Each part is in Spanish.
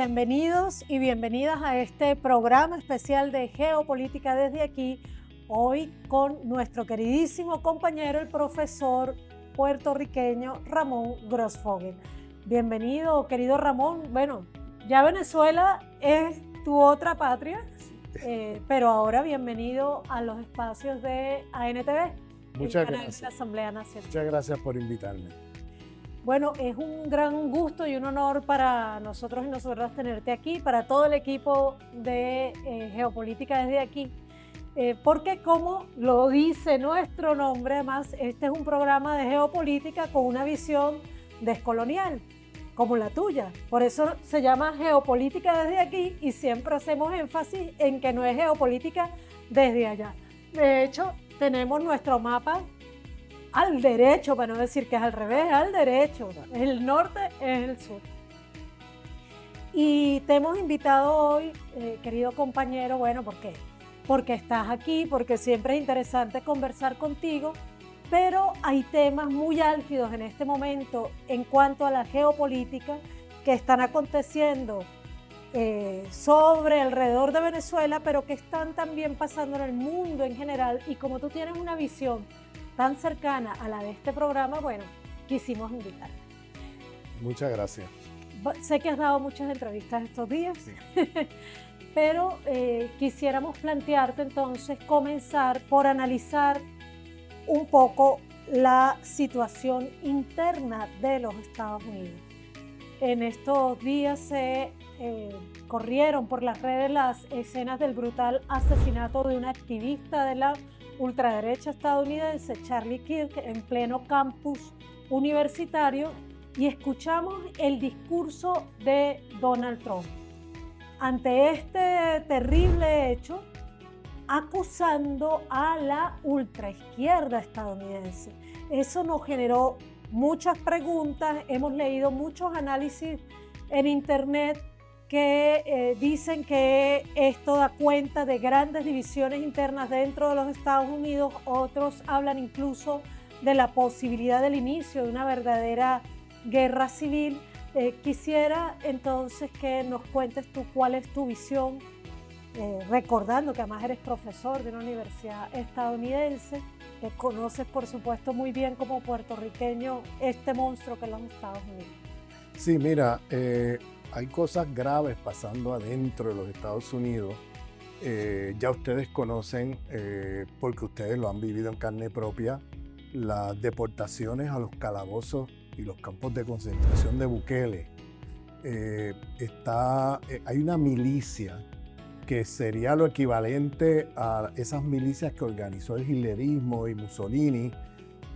bienvenidos y bienvenidas a este programa especial de Geopolítica desde aquí, hoy con nuestro queridísimo compañero, el profesor puertorriqueño Ramón Grossfogel. Bienvenido, querido Ramón. Bueno, ya Venezuela es tu otra patria, pero ahora bienvenido a los espacios de ANTV, Muchas el canal gracias. de la Asamblea Nacional. Muchas gracias por invitarme. Bueno, es un gran gusto y un honor para nosotros y nosotras tenerte aquí, para todo el equipo de Geopolítica desde aquí, porque como lo dice nuestro nombre, además, este es un programa de geopolítica con una visión descolonial, como la tuya. Por eso se llama Geopolítica desde aquí y siempre hacemos énfasis en que no es geopolítica desde allá. De hecho, tenemos nuestro mapa al derecho, para no decir que es al revés, al derecho. El norte es el sur. Y te hemos invitado hoy, querido compañero, bueno, ¿por qué? Porque estás aquí, porque siempre es interesante conversar contigo, pero hay temas muy álgidos en este momento en cuanto a la geopolítica que están aconteciendo alrededor de Venezuela, pero que están también pasando en el mundo en general. Y como tú tienes una visión tan cercana a la de este programa, bueno, quisimos invitarte. Muchas gracias. Sé que has dado muchas entrevistas estos días, sí. Pero quisiéramos plantearte entonces comenzar por analizar un poco la situación interna de los Estados Unidos. En estos días se corrieron por las redes las escenas del brutal asesinato de una activista de la ultraderecha estadounidense, Charlie Kirk, en pleno campus universitario, y escuchamos el discurso de Donald Trump ante este terrible hecho, acusando a la ultraizquierda estadounidense. Eso nos generó muchas preguntas, hemos leído muchos análisis en internet que dicen que esto da cuenta de grandes divisiones internas dentro de los Estados Unidos. Otros hablan incluso de la posibilidad del inicio de una verdadera guerra civil. Quisiera entonces que nos cuentes tú cuál es tu visión, recordando que además eres profesor de una universidad estadounidense, que conoces por supuesto muy bien como puertorriqueño este monstruo que es los Estados Unidos. Sí, mira, hay cosas graves pasando adentro de los Estados Unidos. Ya ustedes conocen, porque ustedes lo han vivido en carne propia, las deportaciones a los calabozos y los campos de concentración de Bukele. Hay una milicia que sería lo equivalente a esas milicias que organizó el hitlerismo y Mussolini,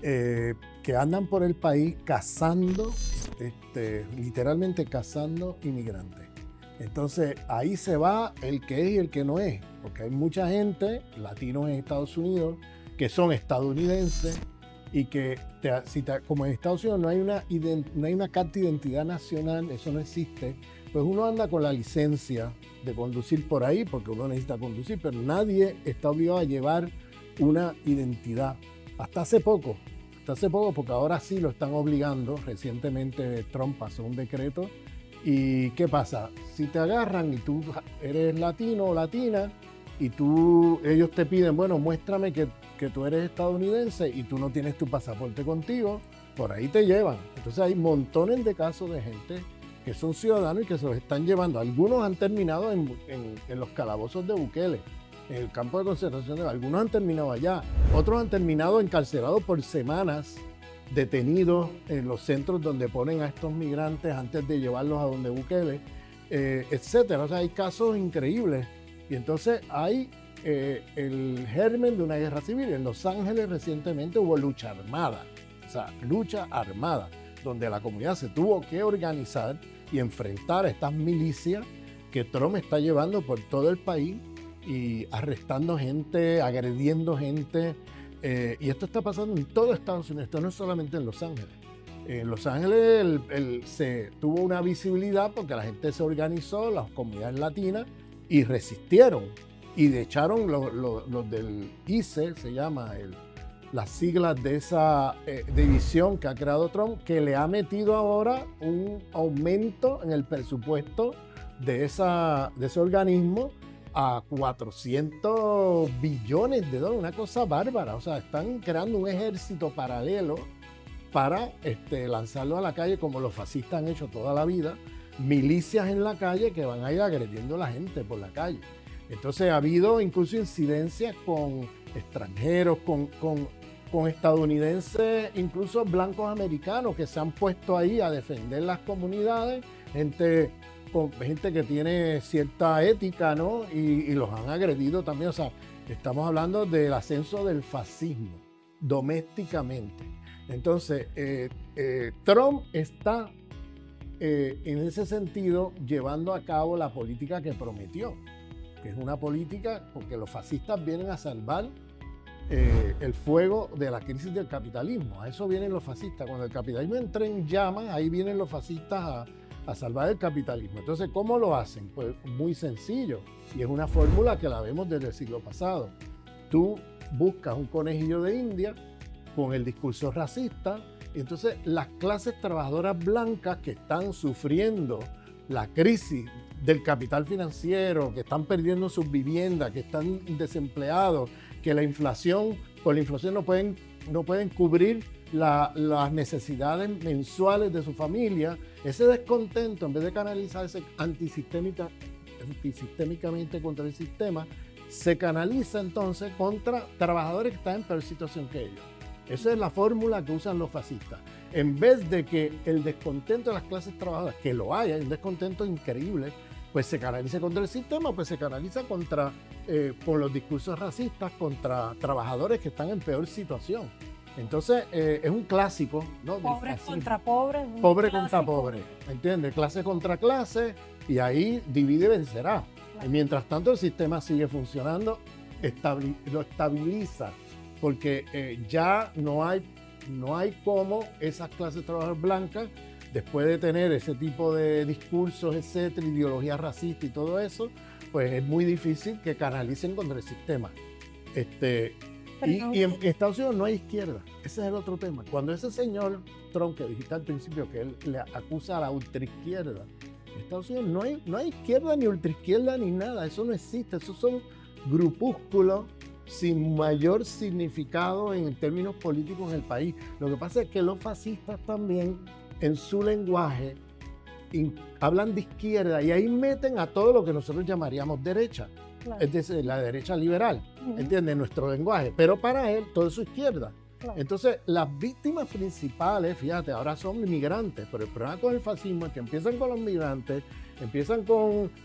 que andan por el país cazando, literalmente cazando inmigrantes. Entonces ahí se va el que es y el que no es, porque hay mucha gente, latinos en Estados Unidos, que son estadounidenses y que, como en Estados Unidos no hay una carta de identidad nacional, eso no existe, pues uno anda con la licencia de conducir por ahí, porque uno necesita conducir, pero nadie está obligado a llevar una identidad. Hasta hace poco, porque ahora sí lo están obligando. Recientemente Trump pasó un decreto. ¿Y qué pasa? Si te agarran y tú eres latino o latina y ellos te piden, bueno, muéstrame que tú eres estadounidense y tú no tienes tu pasaporte contigo, por ahí te llevan. Entonces hay montones de casos de gente que son ciudadanos y que se los están llevando. Algunos han terminado en los calabozos de Bukele, en el campo de concentración. Algunos han terminado allá, otros han terminado encarcelados por semanas, detenidos en los centros donde ponen a estos migrantes antes de llevarlos a donde Bukele, etcétera. O sea, hay casos increíbles. Y entonces hay el germen de una guerra civil. En Los Ángeles recientemente hubo lucha armada, donde la comunidad se tuvo que organizar y enfrentar a estas milicias que Trump está llevando por todo el país y arrestando gente, agrediendo gente. Y esto está pasando en todo Estados Unidos, esto no es solamente en Los Ángeles. En Los Ángeles se tuvo una visibilidad porque la gente se organizó, las comunidades latinas, y resistieron. Y echaron los del ICE, se llama las siglas de esa división que ha creado Trump, que le ha metido ahora un aumento en el presupuesto de ese organismo a 400 billones de dólares, una cosa bárbara. O sea, están creando un ejército paralelo para lanzarlo a la calle como los fascistas han hecho toda la vida, milicias en la calle que van a ir agrediendo a la gente por la calle. Entonces ha habido incluso incidencias con extranjeros, con estadounidenses, incluso blancos americanos que se han puesto ahí a defender las comunidades, gente que tiene cierta ética, ¿no? Y los han agredido también. O sea, estamos hablando del ascenso del fascismo domésticamente. Entonces, Trump está en ese sentido llevando a cabo la política que prometió, que es una política porque los fascistas vienen a salvar el fuego de la crisis del capitalismo. A eso vienen los fascistas. Cuando el capitalismo entra en llamas, ahí vienen los fascistas a salvar el capitalismo. Entonces, ¿cómo lo hacen? Pues muy sencillo, y es una fórmula que la vemos desde el siglo pasado. Tú buscas un conejillo de India con el discurso racista, y entonces las clases trabajadoras blancas que están sufriendo la crisis del capital financiero, que están perdiendo sus viviendas, que están desempleados, que la inflación, con la inflación no pueden cubrir las necesidades mensuales de su familia, ese descontento, en vez de canalizarse antisistémicamente contra el sistema, se canaliza entonces contra trabajadores que están en peor situación que ellos. Esa es la fórmula que usan los fascistas. En vez de que el descontento de las clases trabajadoras, que lo haya, un descontento increíble, pues se canaliza contra el sistema, pues se canaliza con los discursos racistas contra trabajadores que están en peor situación. Entonces, es un clásico, ¿no? Pobres contra pobres. Pobre contra pobre, ¿entiendes? Clase contra clase, y ahí divide y vencerá. Claro. Y mientras tanto el sistema sigue funcionando, lo estabiliza, porque ya no hay cómo esas clases trabajadoras blancas, después de tener ese tipo de discursos, etcétera, ideología racista y todo eso, pues es muy difícil que canalicen contra el sistema. Y en Estados Unidos no hay izquierda. Ese es el otro tema. Cuando ese señor Trump, que dijiste al principio que él le acusa a la ultraizquierda, en Estados Unidos no hay izquierda ni ultraizquierda ni nada. Eso no existe. Esos son grupúsculos sin mayor significado en términos políticos en el país. Lo que pasa es que los fascistas también, en su lenguaje, hablan de izquierda y ahí meten a todo lo que nosotros llamaríamos derecha. Claro. Es decir, la derecha liberal, ¿entiendes? Nuestro lenguaje. Pero para él, todo es su izquierda. Claro. Entonces, las víctimas principales, fíjate, ahora son inmigrantes, pero el problema con el fascismo es que empiezan con los migrantes,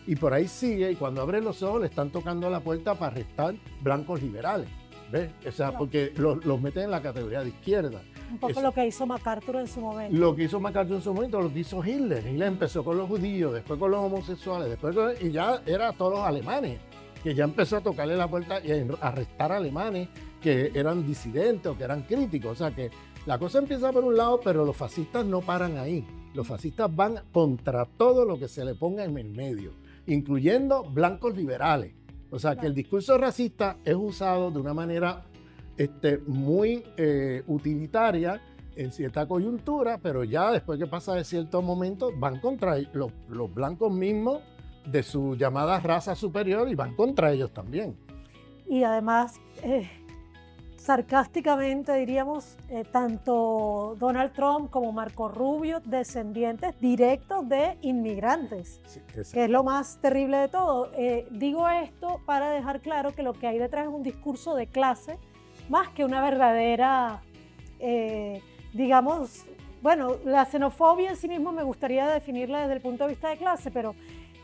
y por ahí sigue, y cuando abren los ojos le están tocando la puerta para arrestar blancos liberales, ¿ves? O sea, claro, porque los meten en la categoría de izquierda. Un poco lo que hizo MacArthur en su momento. Lo que hizo MacArthur en su momento, lo que hizo Hitler. Hitler empezó con los judíos, después con los homosexuales, y ya era todos los alemanes, que ya empezó a tocarle la puerta y a arrestar alemanes que eran disidentes o que eran críticos. O sea que la cosa empieza por un lado, pero los fascistas no paran ahí. Los fascistas van contra todo lo que se le ponga en el medio, incluyendo blancos liberales. O sea que el discurso racista es usado de una manera muy utilitaria en cierta coyuntura, pero ya después que pasa de ciertos momentos van contra los blancos mismos de su llamada raza superior y van contra ellos también. Y además, sarcásticamente diríamos, tanto Donald Trump como Marco Rubio, descendientes directos de inmigrantes, sí, que es lo más terrible de todo. Digo esto para dejar claro que lo que hay detrás es un discurso de clase, más que una verdadera, digamos, bueno, la xenofobia en sí mismo me gustaría definirla desde el punto de vista de clase, pero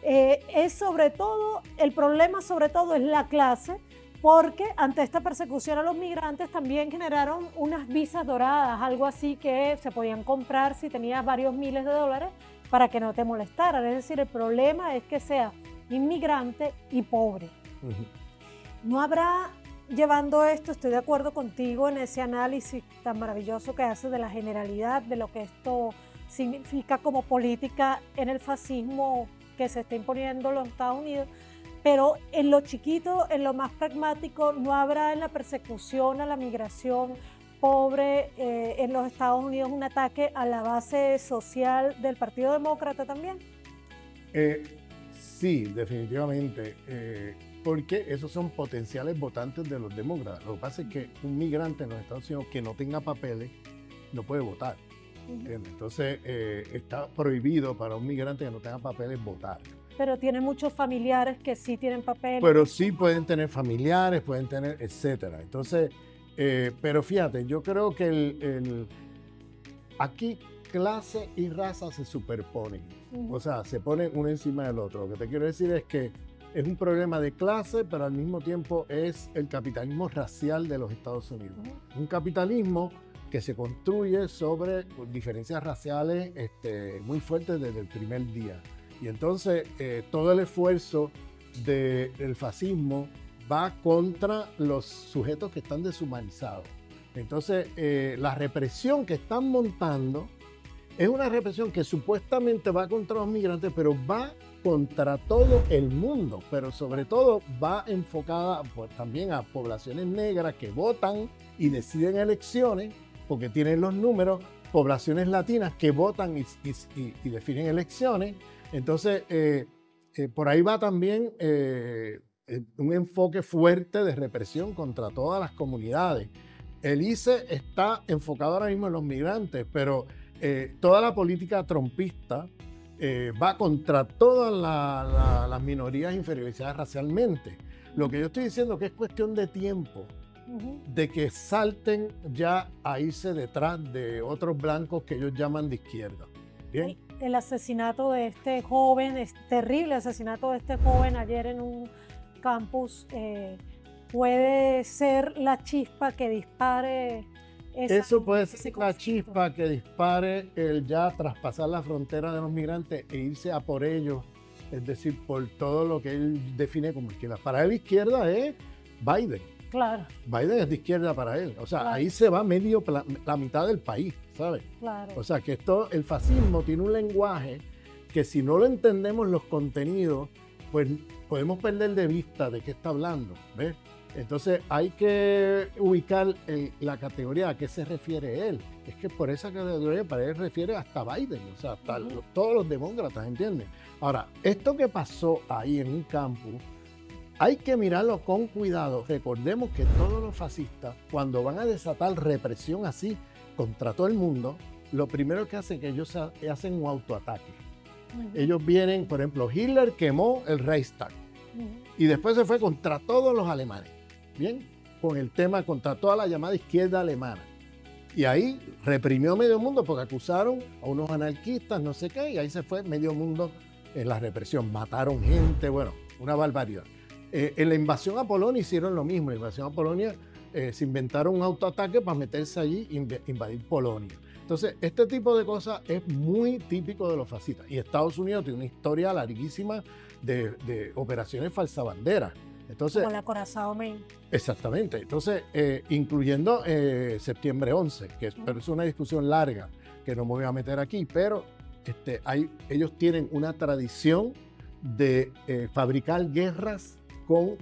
es sobre todo, el problema sobre todo es la clase, porque ante esta persecución a los migrantes también generaron unas visas doradas, algo así que se podían comprar si tenías varios miles de dólares para que no te molestaran. Es decir, el problema es que sea inmigrante y pobre. No habrá, llevando esto, estoy de acuerdo contigo en ese análisis tan maravilloso que haces de la generalidad de lo que esto significa como política en el fascismo que se está imponiendo en los Estados Unidos, pero en lo chiquito, en lo más pragmático, ¿no habrá en la persecución a la migración pobre en los Estados Unidos un ataque a la base social del Partido Demócrata también? Sí, definitivamente, porque esos son potenciales votantes de los demócratas. Lo que pasa es que un migrante en los Estados Unidos que no tenga papeles no puede votar. ¿Entiendes? Entonces, está prohibido para un migrante que no tenga papeles votar. Pero tiene muchos familiares que sí tienen papeles. Pero sí pueden tener familiares, pueden tener, etcétera. Entonces, pero fíjate, yo creo que aquí clase y raza se superponen. O sea, se ponen uno encima del otro. Lo que te quiero decir es que es un problema de clase, pero al mismo tiempo es el capitalismo racial de los Estados Unidos. Un capitalismo que se construye sobre diferencias raciales muy fuertes desde el primer día. Y entonces todo el esfuerzo del fascismo va contra los sujetos que están deshumanizados. Entonces la represión que están montando es una represión que supuestamente va contra los migrantes, pero va contra todo el mundo, pero sobre todo va enfocada también a poblaciones negras que votan y deciden elecciones, porque tienen los números, poblaciones latinas que votan y definen elecciones. Entonces, por ahí va también un enfoque fuerte de represión contra todas las comunidades. El ICE está enfocado ahora mismo en los migrantes, pero toda la política trumpista va contra todas las minorías inferiorizadas racialmente. Lo que yo estoy diciendo es que es cuestión de tiempo de que salten ya a irse detrás de otros blancos que ellos llaman de izquierda. ¿Bien? El asesinato de este joven, es terrible asesinato de este joven ayer en un campus, puede ser la chispa que dispare. Eso puede ser la chispa que dispare el ya traspasar la frontera de los migrantes e irse a por ellos, es decir, por todo lo que él define como izquierda. Para él izquierda es Biden. Claro. Biden es de izquierda para él. O sea, claro. Ahí se va la mitad del país, ¿sabes? Claro. O sea, que el fascismo tiene un lenguaje que si no lo entendemos los contenidos, pues podemos perder de vista de qué está hablando, ¿ves? Entonces hay que ubicar la categoría a qué se refiere él. Es que por esa categoría para él refiere hasta Biden, o sea, hasta todos los demócratas, ¿entiendes? Ahora, esto que pasó ahí en un campus, hay que mirarlo con cuidado. Recordemos que todos los fascistas, cuando van a desatar represión así contra todo el mundo, lo primero que hacen es que ellos hacen un autoataque. Ellos vienen, por ejemplo, Hitler quemó el Reichstag y después se fue contra todos los alemanes. Bien, con el tema contra toda la llamada izquierda alemana. Y ahí reprimió medio mundo porque acusaron a unos anarquistas, no sé qué, y ahí se fue medio mundo en la represión. Mataron gente, bueno, una barbaridad. En la invasión a Polonia hicieron lo mismo. En la invasión a Polonia se inventaron un autoataque para meterse allí e invadir Polonia. Entonces, este tipo de cosas es muy típico de los fascistas. Y Estados Unidos tiene una historia larguísima de operaciones falsabanderas. Entonces, como la Corazao Main. Exactamente. Entonces, incluyendo septiembre 11, pero es una discusión larga que no me voy a meter aquí, pero ellos tienen una tradición de fabricar guerras con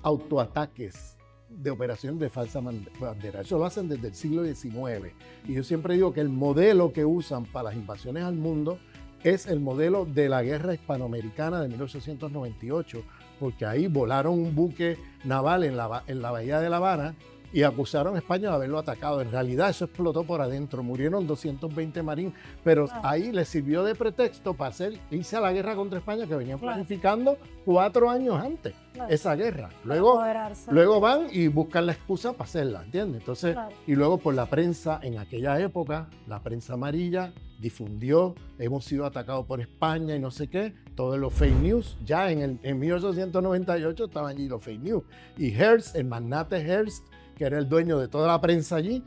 autoataques de operaciones de falsa bandera. Eso lo hacen desde el siglo XIX. Y yo siempre digo que el modelo que usan para las invasiones al mundo es el modelo de la guerra hispanoamericana de 1898, porque ahí volaron un buque naval en la bahía de La Habana y acusaron a España de haberlo atacado. En realidad eso explotó por adentro, murieron 220 marines, pero ahí les sirvió de pretexto para irse a la guerra contra España que venían planificando 4 años antes esa guerra. Luego van y buscan la excusa para hacerla, ¿entiendes? Entonces, y luego por la prensa, en aquella época, la prensa amarilla difundió, hemos sido atacados por España y no sé qué, todos los fake news. Ya en 1898 estaban allí los fake news. Y Hearst, el magnate Hearst, que era el dueño de toda la prensa allí,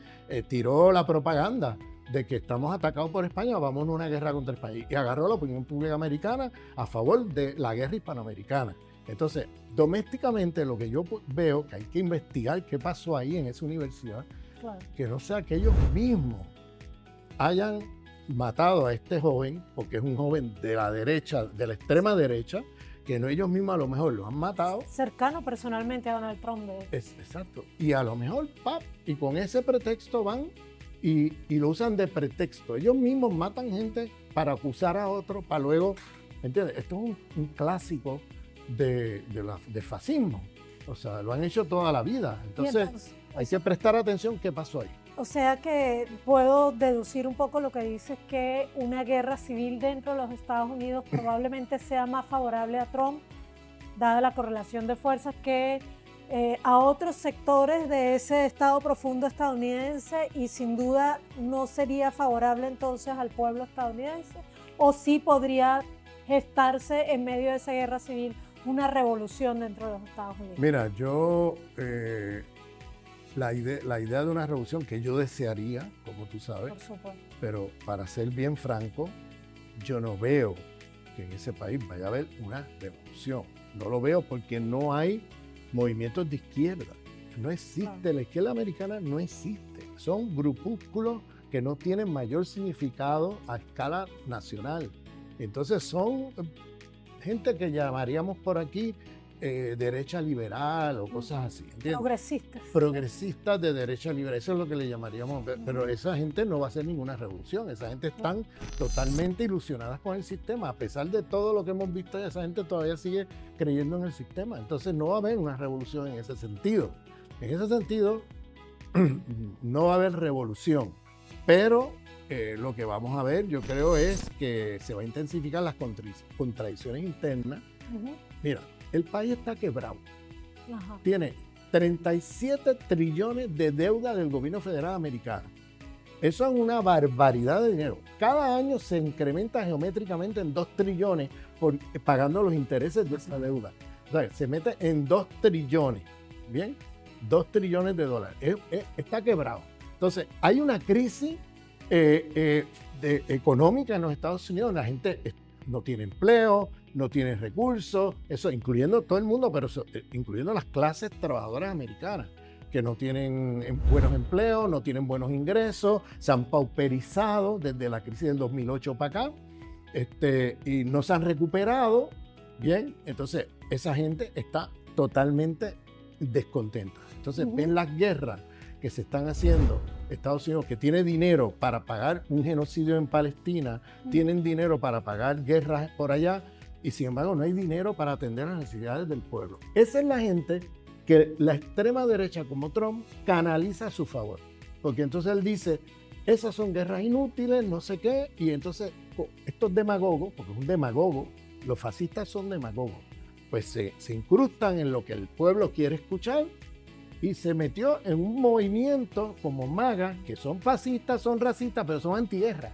tiró la propaganda de que estamos atacados por España, vamos a una guerra contra España. Y agarró la opinión pública americana a favor de la guerra hispanoamericana. Entonces, domésticamente lo que yo veo que hay que investigar qué pasó ahí en esa universidad, que no sea que ellos mismos hayan matado a este joven, porque es un joven de la derecha, de la extrema derecha, que no ellos mismos a lo mejor lo han matado. Cercano personalmente a Donald Trump. Exacto. Y a lo mejor, y con ese pretexto van y lo usan de pretexto. Ellos mismos matan gente para acusar a otro, para luego ¿Entiendes? Esto es un clásico de fascismo. O sea, lo han hecho toda la vida. Entonces, hay que prestar atención qué pasó ahí. O sea que puedo deducir un poco lo que dices, que una guerra civil dentro de los Estados Unidos probablemente sea más favorable a Trump, dada la correlación de fuerzas, que a otros sectores de ese estado profundo estadounidense, y sin duda no sería favorable entonces al pueblo estadounidense, o sí podría gestarse en medio de esa guerra civil una revolución dentro de los Estados Unidos. Mira, yo, la idea de una revolución que yo desearía, como tú sabes, Por supuesto. pero para ser bien franco, yo no veo que en ese país vaya a haber una revolución. No lo veo porque no hay movimientos de izquierda. No existe, la izquierda americana no existe. Son grupúsculos que no tienen mayor significado a escala nacional. Entonces son gente que llamaríamos por aquí derecha liberal o cosas así. ¿Entiendes? Progresistas. Progresistas de derecha liberal, eso es lo que le llamaríamos. Pero esa gente no va a hacer ninguna revolución. Esa gente están totalmente ilusionadas con el sistema. A pesar de todo lo que hemos visto, esa gente todavía sigue creyendo en el sistema. Entonces no va a haber una revolución en ese sentido. En ese sentido, no va a haber revolución. Pero lo que vamos a ver, yo creo, es que se va a intensificar las contradicciones internas. Mira, el país está quebrado. Ajá. Tiene 37 trillones de deuda del gobierno federal americano. Eso es una barbaridad de dinero. Cada año se incrementa geométricamente en 2 trillones pagando los intereses de esa deuda. O sea, se mete en 2 trillones. ¿Bien? 2 trillones de dólares. Está quebrado. Entonces, hay una crisis económica en los Estados Unidos. La gente no tiene empleo, no tiene recursos, eso incluyendo todo el mundo, pero incluyendo las clases trabajadoras americanas, que no tienen buenos empleos, no tienen buenos ingresos, se han pauperizado desde la crisis del 2008 para acá, y no se han recuperado. Bien, entonces esa gente está totalmente descontenta. Entonces ven las guerras que se están haciendo. Estados Unidos, que tiene dinero para pagar un genocidio en Palestina, tienen dinero para pagar guerras por allá, y sin embargo no hay dinero para atender las necesidades del pueblo. Esa es la gente que la extrema derecha como Trump canaliza a su favor, porque entonces él dice, esas son guerras inútiles, no sé qué, y entonces estos demagogos, porque es un demagogo, los fascistas son demagogos, pues se incrustan en lo que el pueblo quiere escuchar, y se metió en un movimiento como MAGA, que son fascistas, son racistas, pero son antiguerra.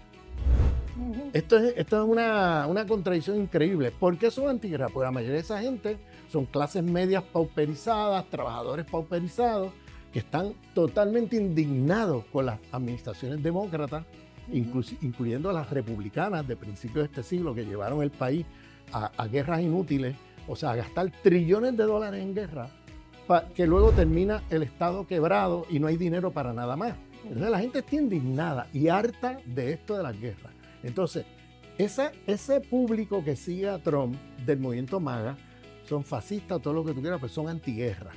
Esto es una contradicción increíble. ¿Por qué son antiguerra? Porque la mayoría de esa gente son clases medias pauperizadas, trabajadores pauperizados, que están totalmente indignados con las administraciones demócratas, incluyendo las republicanas de principios de este siglo, que llevaron el país a guerras inútiles, o sea, a gastar trillones de dólares en guerra, que luego termina el Estado quebrado y no hay dinero para nada más. Entonces la gente está indignada y harta de esto de las guerras. Entonces, ese público que sigue a Trump del movimiento MAGA son fascistas, todo lo que tú quieras, pero son antiguerra.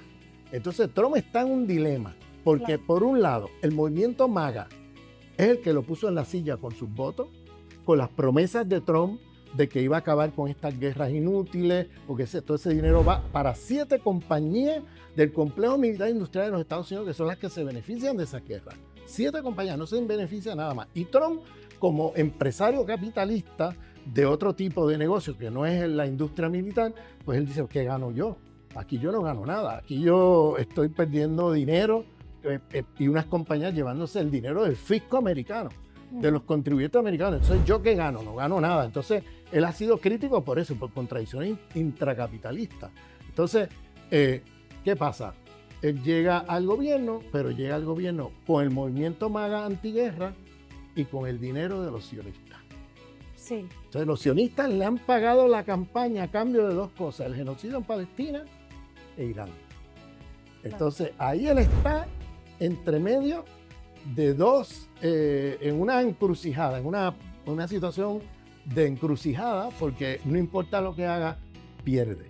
Entonces Trump está en un dilema, porque por un lado, el movimiento MAGA es el que lo puso en la silla con sus votos, con las promesas de Trump de que iba a acabar con estas guerras inútiles, porque todo ese dinero va para 7 compañías del complejo militar industrial de los Estados Unidos, que son las que se benefician de esas guerras. 7 compañías, no se beneficia nada más. Y Trump, como empresario capitalista de otro tipo de negocio, que no es la industria militar, pues él dice, ¿qué gano yo? Aquí yo no gano nada, aquí yo estoy perdiendo dinero y unas compañías llevándose el dinero del fisco americano, de los contribuyentes americanos. Entonces, ¿yo qué gano? No gano nada. Entonces, él ha sido crítico por eso, por contradicciones intracapitalistas. Entonces, ¿qué pasa? Él llega al gobierno, pero llega al gobierno con el movimiento MAGA antiguerra y con el dinero de los sionistas. Sí. Entonces, los sionistas le han pagado la campaña a cambio de 2 cosas, el genocidio en Palestina e Irán. Entonces, ahí él está entre medio de dos, en una encrucijada, en una situación de encrucijada, porque no importa lo que haga, pierde.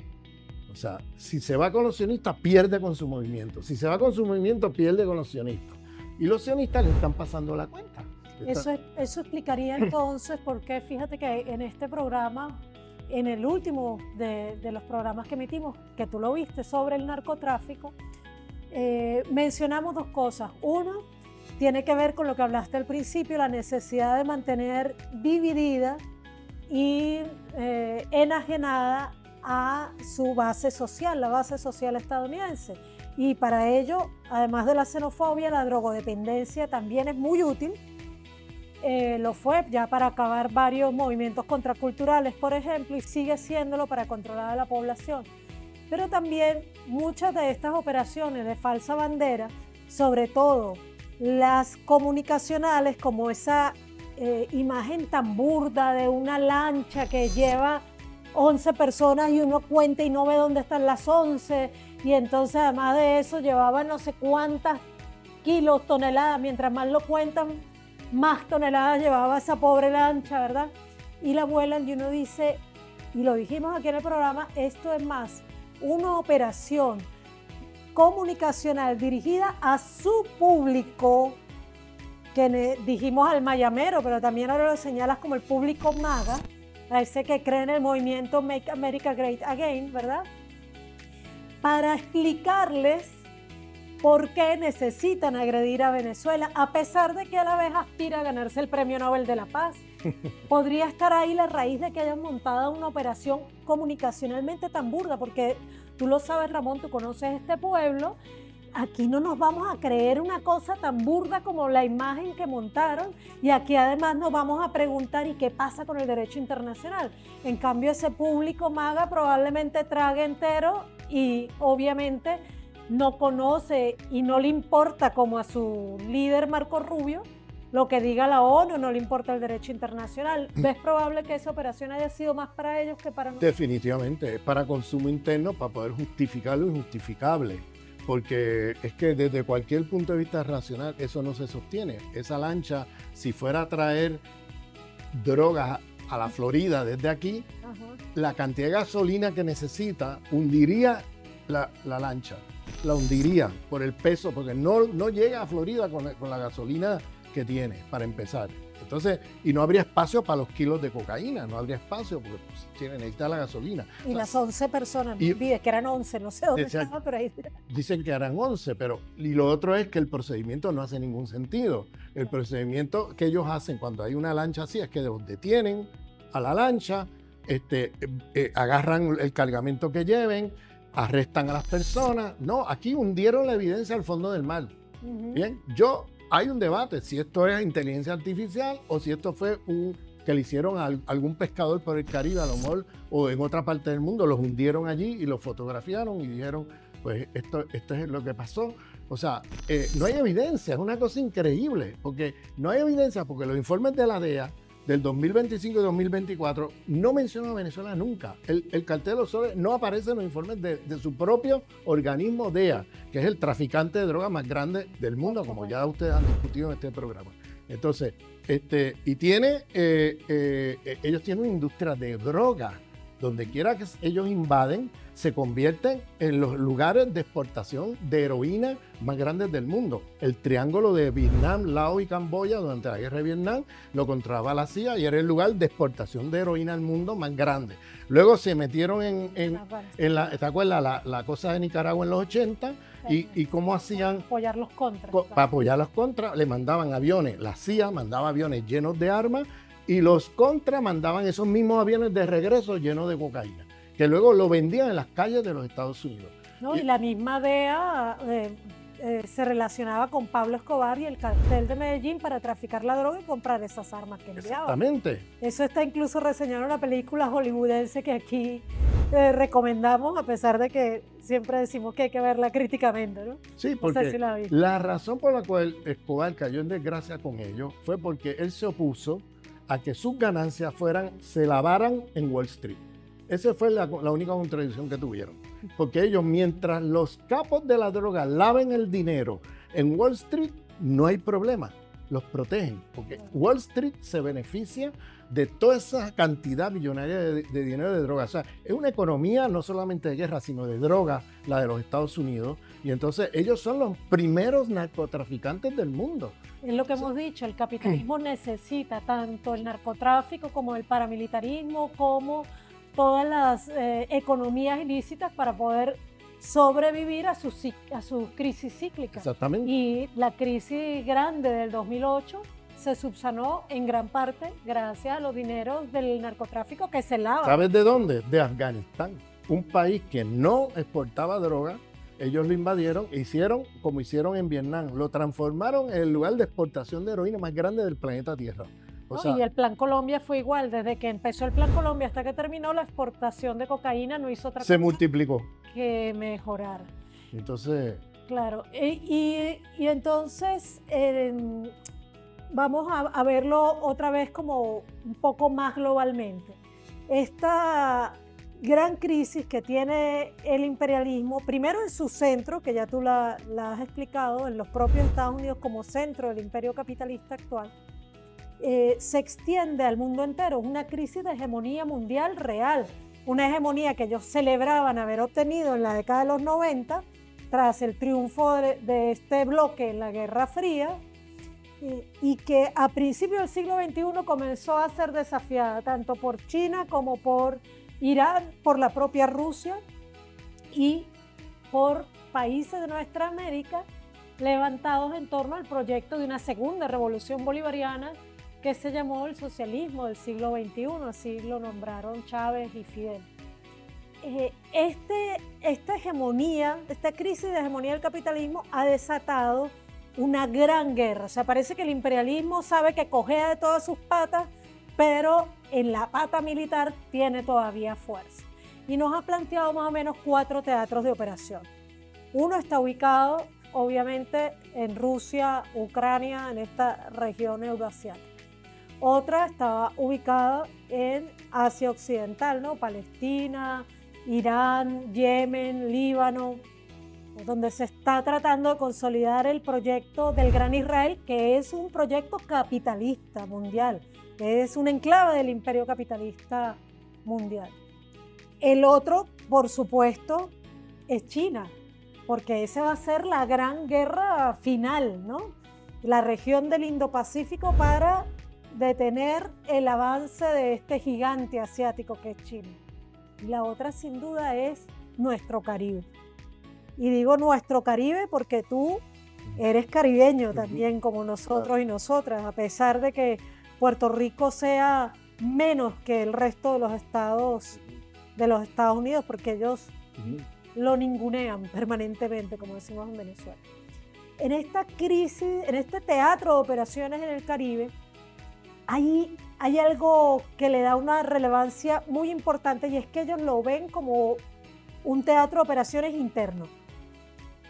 O sea, si se va con los sionistas, pierde con su movimiento. Si se va con su movimiento, pierde con los sionistas. Y los sionistas le están pasando la cuenta. Eso explicaría entonces por qué, fíjate que en este programa en el último de los programas que emitimos, que tú lo viste, sobre el narcotráfico, mencionamos dos cosas. Uno, tiene que ver con lo que hablaste al principio, la necesidad de mantener dividida y enajenada a su base social, la base social estadounidense. Y para ello, además de la xenofobia, la drogodependencia también es muy útil. Lo fue ya para acabar varios movimientos contraculturales, por ejemplo, y sigue siéndolo para controlar a la población. Pero también muchas de estas operaciones de falsa bandera, sobre todo las comunicacionales, como esa imagen tan burda de una lancha que lleva 11 personas y uno cuenta y no ve dónde están las 11, y entonces además de eso llevaba no sé cuántas kilos, toneladas, mientras más lo cuentan, más toneladas llevaba esa pobre lancha, ¿verdad? Y la vuelan y uno dice, y lo dijimos aquí en el programa, esto es más una operación comunicacional dirigida a su público, que dijimos al mayamero, pero también ahora lo señalas como el público MAGA, a ese que cree en el movimiento Make America Great Again, ¿verdad? Para explicarles por qué necesitan agredir a Venezuela, a pesar de que a la vez aspira a ganarse el Premio Nobel de la Paz. Podría estar ahí la raíz de que hayan montado una operación comunicacionalmente tan burda, porque tú lo sabes, Ramón, tú conoces este pueblo. Aquí no nos vamos a creer una cosa tan burda como la imagen que montaron, y aquí además nos vamos a preguntar ¿y qué pasa con el derecho internacional? En cambio, ese público MAGA probablemente trague entero y obviamente no conoce y no le importa, como a su líder Marco Rubio, lo que diga la ONU, no le importa el derecho internacional. ¿Ves probable que esa operación haya sido más para ellos que para nosotros? Definitivamente, es para consumo interno, para poder justificar lo injustificable. Porque es que desde cualquier punto de vista racional eso no se sostiene. Esa lancha, si fuera a traer drogas a la Florida desde aquí, la cantidad de gasolina que necesita hundiría la lancha. La hundiría por el peso, porque no llega a Florida con la gasolina que tiene, para empezar. Entonces, y no habría espacio para los kilos de cocaína, no habría espacio porque necesita la gasolina. Y las 11 personas, que eran 11, no sé dónde estaban, pero ahí. Dicen que eran 11, pero y lo otro es que el procedimiento no hace ningún sentido. El procedimiento que ellos hacen cuando hay una lancha así es que los detienen a la lancha, agarran el cargamento que lleven, arrestan a las personas. No, aquí hundieron la evidencia al fondo del mar. Bien, hay un debate si esto es inteligencia artificial o si esto fue que le hicieron a algún pescador por el Caribe, a lo mejor, o en otra parte del mundo, los hundieron allí y los fotografiaron y dijeron, pues esto es lo que pasó. O sea, no hay evidencia, es una cosa increíble, porque no hay evidencia, porque los informes de la DEA del 2025 y 2024 no mencionan a Venezuela nunca. El cartel de los soles no aparece en los informes de su propio organismo DEA, que es el traficante de drogas más grande del mundo, como ya ustedes han discutido en este programa. Entonces, y ellos tienen una industria de droga. Donde quiera que ellos invaden, se convierten en los lugares de exportación de heroína más grandes del mundo. El triángulo de Vietnam, Laos y Camboya durante la guerra de Vietnam lo controlaba la CIA y era el lugar de exportación de heroína al mundo más grande. Luego se metieron ¿te acuerdas? La cosa de Nicaragua en los 80 y cómo hacían... Apoyar los contras. Para apoyar los contras, le mandaban aviones. La CIA mandaba aviones llenos de armas y los contras mandaban esos mismos aviones de regreso llenos de cocaína, que luego lo vendían en las calles de los Estados Unidos. No, y la misma DEA se relacionaba con Pablo Escobar y el cartel de Medellín para traficar la droga y comprar esas armas que enviaban. Exactamente. Eso está incluso reseñado en una película hollywoodense que aquí recomendamos, a pesar de que siempre decimos que hay que verla críticamente, ¿no? Sí, porque no sé si la razón por la cual Escobar cayó en desgracia con ellos fue porque él se opuso a que sus ganancias se lavaran en Wall Street. Esa fue la única contradicción que tuvieron. Porque ellos, mientras los capos de la droga laven el dinero en Wall Street, no hay problema. Los protegen. Porque Wall Street se beneficia de toda esa cantidad millonaria de dinero de droga. O sea, es una economía no solamente de guerra, sino de droga, la de los Estados Unidos. Y entonces ellos son los primeros narcotraficantes del mundo. Es lo que hemos dicho, el capitalismo necesita tanto el narcotráfico como el paramilitarismo, como todas las economías ilícitas para poder sobrevivir a sus crisis cíclicas. Exactamente. Y la crisis grande del 2008 se subsanó en gran parte gracias a los dineros del narcotráfico que se lavan. ¿Sabes de dónde? De Afganistán. Un país que no exportaba droga, ellos lo invadieron e hicieron como hicieron en Vietnam. Lo transformaron en el lugar de exportación de heroína más grande del planeta Tierra. Y el Plan Colombia fue igual. Desde que empezó el Plan Colombia hasta que terminó, la exportación de cocaína no hizo otra cosa. Se multiplicó. Que mejorar. Entonces... Claro. Y entonces vamos a verlo otra vez como un poco más globalmente. Esta gran crisis que tiene el imperialismo, primero en su centro, que ya tú la has explicado, en los propios Estados Unidos como centro del imperio capitalista actual, se extiende al mundo entero. Es una crisis de hegemonía mundial real, una hegemonía que ellos celebraban haber obtenido en la década de los 90 tras el triunfo de este bloque en la Guerra Fría, y que a principios del siglo XXI comenzó a ser desafiada tanto por China como por Irán, por la propia Rusia y por países de nuestra América levantados en torno al proyecto de una segunda revolución bolivariana que se llamó el socialismo del siglo XXI, así lo nombraron Chávez y Fidel. Esta hegemonía, esta crisis de hegemonía del capitalismo ha desatado una gran guerra. O sea, parece que el imperialismo sabe que cojea de todas sus patas, pero en la pata militar tiene todavía fuerza. Y nos ha planteado más o menos 4 teatros de operación. Uno está ubicado, obviamente, en Rusia, Ucrania, en esta región euroasiática. Otra estaba ubicada en Asia Occidental, ¿no? Palestina, Irán, Yemen, Líbano, donde se está tratando de consolidar el proyecto del Gran Israel, que es un proyecto capitalista mundial, es un enclave del imperio capitalista mundial. El otro, por supuesto, es China, porque esa va a ser la gran guerra final, ¿no? La región del Indo-Pacífico para detener el avance de este gigante asiático que es China. Y la otra, sin duda, es nuestro Caribe. Y digo nuestro Caribe porque tú eres caribeño también, como nosotros y nosotras, a pesar de que Puerto Rico sea menos que el resto de los Estados Unidos, porque ellos lo ningunean permanentemente, como decimos en Venezuela. En esta crisis, en este teatro de operaciones en el Caribe, hay algo que le da una relevancia muy importante, y es que ellos lo ven como un teatro de operaciones interno.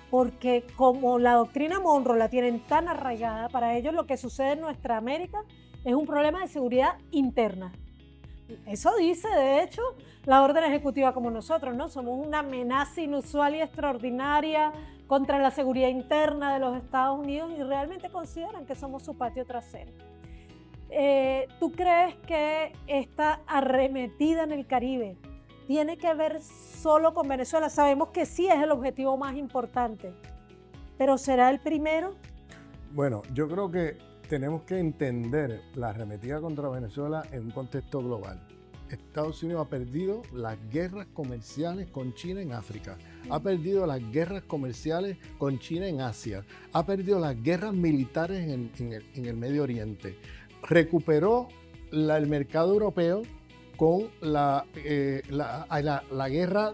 Porque como la doctrina Monroe la tienen tan arraigada, para ellos lo que sucede en nuestra América es un problema de seguridad interna. Eso dice, de hecho, la orden ejecutiva como nosotros, ¿no? Somos una amenaza inusual y extraordinaria contra la seguridad interna de los Estados Unidos, y realmente consideran que somos su patio trasero. ¿Tú crees que esta arremetida en el Caribe tiene que ver solo con Venezuela? Sabemos que sí es el objetivo más importante, pero ¿será el primero? Bueno, yo creo que tenemos que entender la arremetida contra Venezuela en un contexto global. Estados Unidos ha perdido las guerras comerciales con China en África, ha perdido las guerras comerciales con China en Asia, ha perdido las guerras militares en el Medio Oriente, recuperó el mercado europeo con la guerra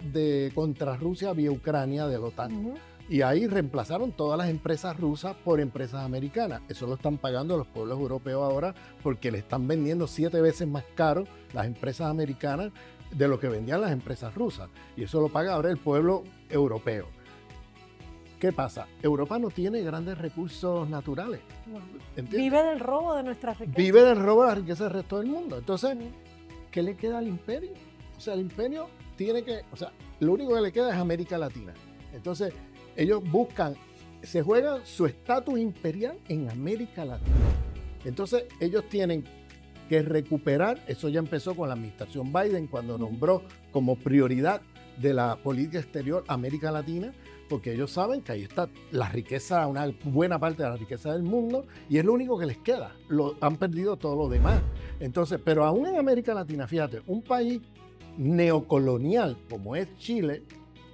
contra Rusia vía Ucrania de la OTAN. Y ahí reemplazaron todas las empresas rusas por empresas americanas. Eso lo están pagando los pueblos europeos ahora, porque le están vendiendo 7 veces más caro las empresas americanas de lo que vendían las empresas rusas. Y eso lo paga ahora el pueblo europeo. ¿Qué pasa? Europa no tiene grandes recursos naturales. ¿Entiendes? Vive del robo de nuestras riquezas. Vive del robo de las riquezas del resto del mundo. Entonces, ¿qué le queda al imperio? O sea, el imperio lo único que le queda es América Latina. Entonces, ellos se juegan su estatus imperial en América Latina. Entonces, ellos tienen que recuperar, eso ya empezó con la administración Biden, cuando nombró como prioridad de la política exterior América Latina, porque ellos saben que ahí está la riqueza, una buena parte de la riqueza del mundo, y es lo único que les queda. Han perdido todo lo demás. Entonces, pero aún en América Latina, fíjate, un país neocolonial como es Chile,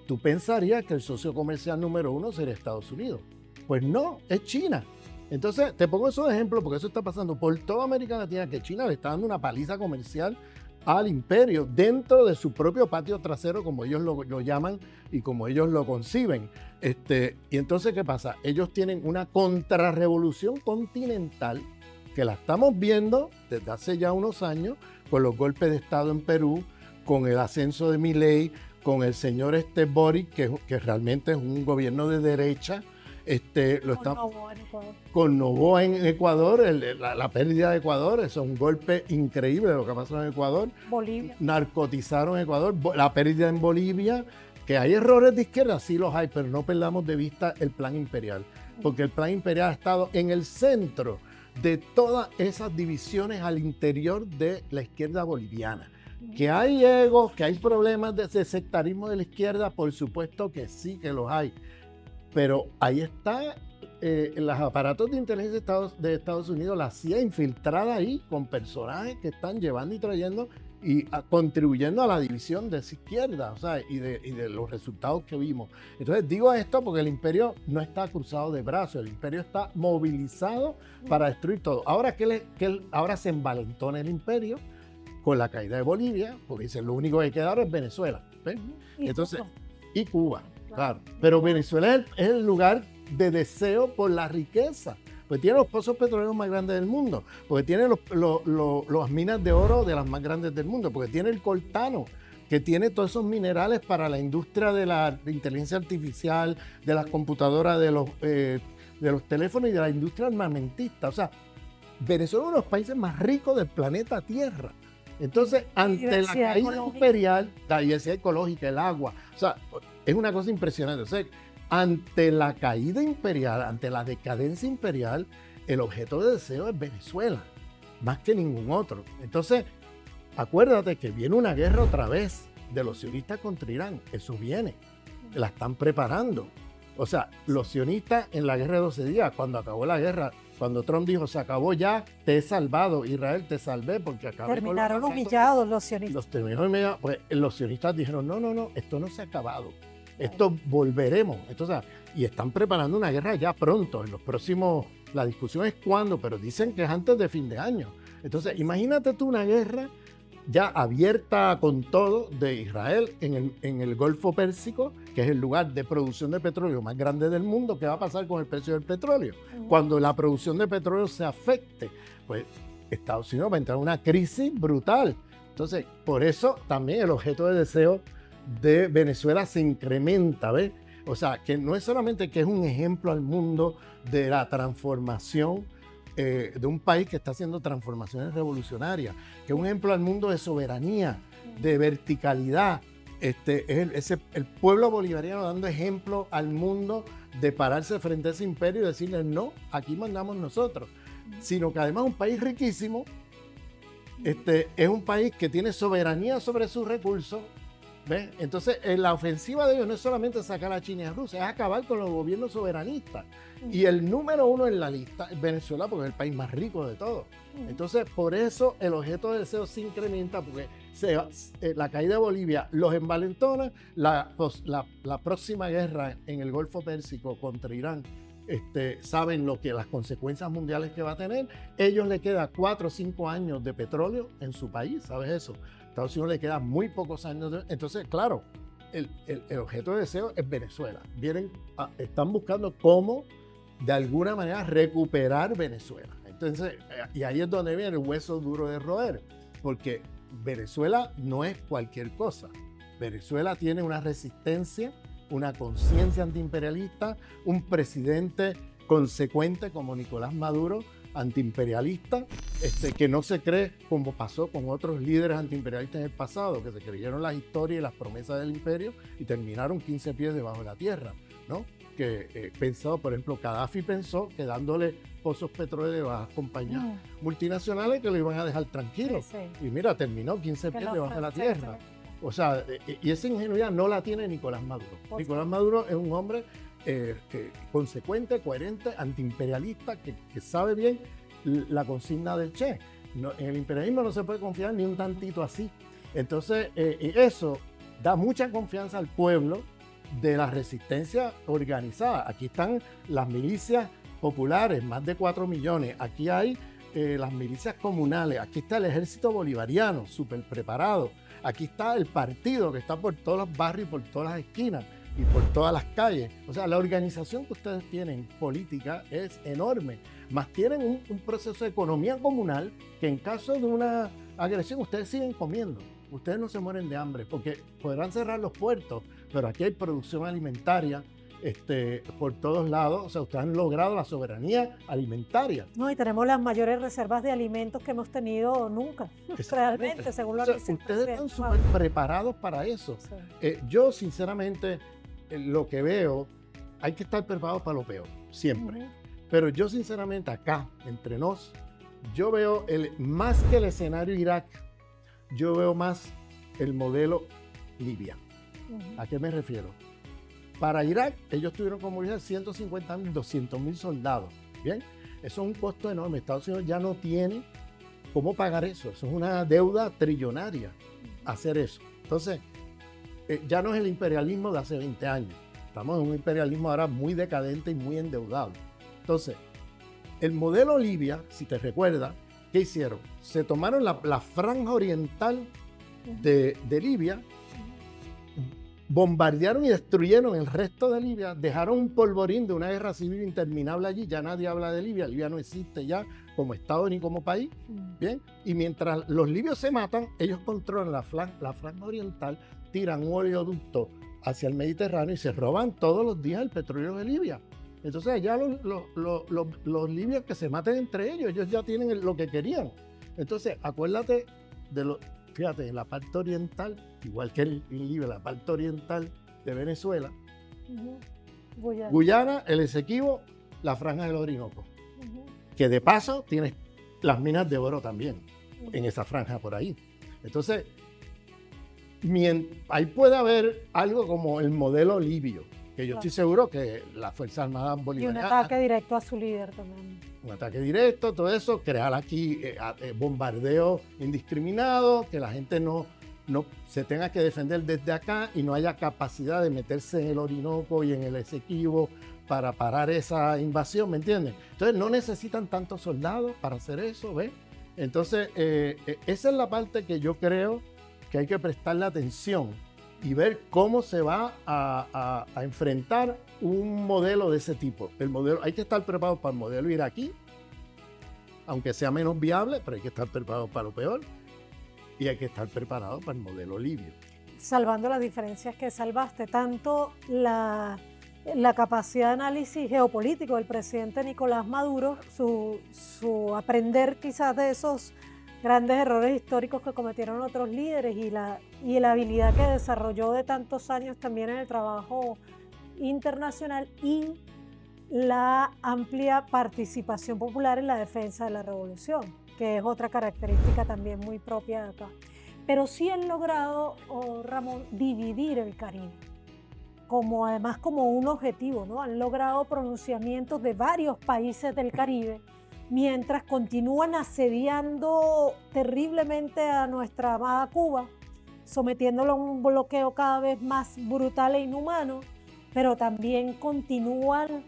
tú pensarías que el socio comercial número 1 sería Estados Unidos. Pues no, es China. Entonces, te pongo esos ejemplos porque eso está pasando por toda América Latina, que China le está dando una paliza comercial al imperio dentro de su propio patio trasero, como ellos lo llaman y como ellos lo conciben. Y entonces, ¿qué pasa? Ellos tienen una contrarrevolución continental que la estamos viendo desde hace ya unos años, con los golpes de Estado en Perú, con el ascenso de Milei, con el señor Boric, que realmente es un gobierno de derecha. Con Noboa en Ecuador, la pérdida de Ecuador, eso es un golpe increíble lo que pasó en Ecuador. Bolivia. Narcotizaron Ecuador, la pérdida en Bolivia, que hay errores de izquierda, sí los hay, pero no perdamos de vista el plan imperial, porque el plan imperial ha estado en el centro de todas esas divisiones al interior de la izquierda boliviana. Que hay egos, que hay problemas de sectarismo de la izquierda, por supuesto que sí que los hay. Pero ahí está los aparatos de inteligencia de Estados Unidos, la CIA infiltrada ahí con personajes que están llevando y trayendo y contribuyendo a la división de esa izquierda, o sea, y de los resultados que vimos. Entonces digo esto porque el imperio no está cruzado de brazos, el imperio está movilizado para destruir todo. Ahora, ahora se envalentona el imperio con la caída de Bolivia, porque dicen lo único que hay que dar es Venezuela. ¿Ves? Entonces, y Cuba. Claro, pero Venezuela es el lugar de deseo por la riqueza, porque tiene los pozos petroleros más grandes del mundo, porque tiene las minas de oro de las más grandes del mundo, porque tiene el coltano, que tiene todos esos minerales para la industria de la inteligencia artificial, de las computadoras, de los teléfonos y de la industria armamentista. O sea, Venezuela es uno de los países más ricos del planeta Tierra. Entonces, ante la caída imperial, la diversidad ecológica, el agua, o sea, es una cosa impresionante. O sea, ante la caída imperial, ante la decadencia imperial, el objeto de deseo es Venezuela, más que ningún otro. Entonces, acuérdate que viene una guerra otra vez de los sionistas contra Irán. Eso viene, la están preparando. O sea, los sionistas en la guerra de 12 días, cuando acabó la guerra, cuando Trump dijo, se acabó ya, te he salvado, Israel, te salvé porque acabó. Terminaron humillados los sionistas. Pues los sionistas dijeron, no, esto no se ha acabado, esto volveremos. Entonces, y están preparando una guerra ya pronto, en los próximos, la discusión es cuándo, pero dicen que es antes de fin de año. Entonces, imagínate tú una guerra ya abierta con todo de Israel en el Golfo Pérsico, que es el lugar de producción de petróleo más grande del mundo. ¿Qué va a pasar con el precio del petróleo? Cuando la producción de petróleo se afecte, pues Estados Unidos va a entrar en una crisis brutal. Entonces, por eso también el objeto de deseo de Venezuela se incrementa, ¿ves? O sea, que no es solamente que es un ejemplo al mundo de la transformación de un país que está haciendo transformaciones revolucionarias, que es un ejemplo al mundo de soberanía, de verticalidad. Es el pueblo bolivariano dando ejemplo al mundo de pararse frente a ese imperio y decirle, no, aquí mandamos nosotros. Sino que además un país riquísimo, es un país que tiene soberanía sobre sus recursos. ¿Ves? Entonces, la ofensiva de ellos no es solamente sacar a China y a Rusia, es acabar con los gobiernos soberanistas. Y el número uno en la lista es Venezuela, porque es el país más rico de todos. Entonces, por eso el objeto de deseo se incrementa, porque la caída de Bolivia los envalentona, la próxima guerra en el Golfo Pérsico contra Irán, saben las consecuencias mundiales que va a tener. Ellos le queda 4 o 5 años de petróleo en su país, ¿sabes eso? Estados Unidos le quedan muy pocos años. Entonces, claro, el objeto de deseo es Venezuela. Están buscando cómo, de alguna manera, recuperar Venezuela. Entonces, y ahí es donde viene el hueso duro de roer, porque Venezuela no es cualquier cosa. Venezuela tiene una resistencia, una conciencia antiimperialista, un presidente consecuente como Nicolás Maduro, antiimperialista, que no se cree como pasó con otros líderes antiimperialistas en el pasado, que se creyeron las historias y las promesas del imperio y terminaron 15 pies debajo de la tierra, ¿no? Que pensó, por ejemplo, Gaddafi pensó que dándole pozos petroleros a las compañías multinacionales que lo iban a dejar tranquilo. Sí. Y mira, terminó 15 pies debajo de la tierra. O sea, y esa ingenuidad no la tiene Nicolás Maduro. Nicolás Maduro es un hombre consecuente, coherente, antiimperialista, que sabe bien la consigna del Che. En el imperialismo no se puede confiar ni un tantito así. Entonces, eso da mucha confianza al pueblo de la resistencia organizada. Aquí están las milicias populares, más de 4 millones. Aquí hay las milicias comunales. Aquí está el ejército bolivariano, súper preparado. Aquí está el partido que está por todos los barrios, por todas las esquinas y por todas las calles. O sea, la organización que ustedes tienen política es enorme. Más tienen un proceso de economía comunal que en caso de una agresión ustedes siguen comiendo. Ustedes no se mueren de hambre porque podrán cerrar los puertos, pero aquí hay producción alimentaria por todos lados. O sea, ustedes han logrado la soberanía alimentaria. No, y tenemos las mayores reservas de alimentos que hemos tenido nunca, realmente, según lo que ustedes están súper preparados para eso. Sí. Yo, sinceramente, lo que veo, hay que estar preparados para lo peor, siempre. Pero yo, sinceramente, acá, entre nos, yo veo más que el escenario Irak, yo veo más el modelo Libia. ¿A qué me refiero? Para Irak, ellos tuvieron que movilizar 150.000, 200.000 soldados. ¿Bien? Eso es un costo enorme. Estados Unidos ya no tiene cómo pagar eso. Eso es una deuda trillonaria, hacer eso. Entonces, ya no es el imperialismo de hace 20 años. Estamos en un imperialismo ahora muy decadente y muy endeudado. Entonces, el modelo Libia, si te recuerdas, ¿qué hicieron? Se tomaron la franja oriental de Libia, bombardearon y destruyeron el resto de Libia, dejaron un polvorín de una guerra civil interminable allí, ya nadie habla de Libia, Libia no existe ya como Estado ni como país, ¿bien? Y mientras los libios se matan, ellos controlan la franja oriental, tiran un oleoducto hacia el Mediterráneo y se roban todos los días el petróleo de Libia. Entonces allá los libios que se maten entre ellos ya tienen lo que querían. Entonces acuérdate fíjate, en la parte oriental, igual que en Libia, la parte oriental de Venezuela, Guyana, el Esequibo, la franja del Orinoco, que de paso tiene las minas de oro también, en esa franja por ahí. Entonces, ahí puede haber algo como el modelo libio, que yo estoy seguro que las Fuerzas Armadas bolivarianas... Y un ataque directo a su líder también. Un ataque directo, todo eso, crear aquí bombardeo indiscriminado, que la gente no se tenga que defender desde acá y no haya capacidad de meterse en el Orinoco y en el Esequibo para parar esa invasión, ¿me entiendes? Entonces no necesitan tantos soldados para hacer eso, ¿ves? Entonces esa es la parte que yo creo que hay que prestarle atención y ver cómo se va a enfrentar un modelo de ese tipo. Hay que estar preparado para el modelo iraquí, aunque sea menos viable, pero hay que estar preparado para lo peor. Y hay que estar preparado para el modelo libio. Salvando las diferencias que salvaste, tanto la capacidad de análisis geopolítico del presidente Nicolás Maduro, su aprender quizás de esos grandes errores históricos que cometieron otros líderes y la habilidad que desarrolló de tantos años también en el trabajo internacional y la amplia participación popular en la defensa de la revolución, que es otra característica también muy propia de acá. Pero sí han logrado, Ramón, dividir el Caribe, además como un objetivo, ¿no? Han logrado pronunciamientos de varios países del Caribe, mientras continúan asediando terriblemente a nuestra amada Cuba, sometiéndolo a un bloqueo cada vez más brutal e inhumano, pero también continúan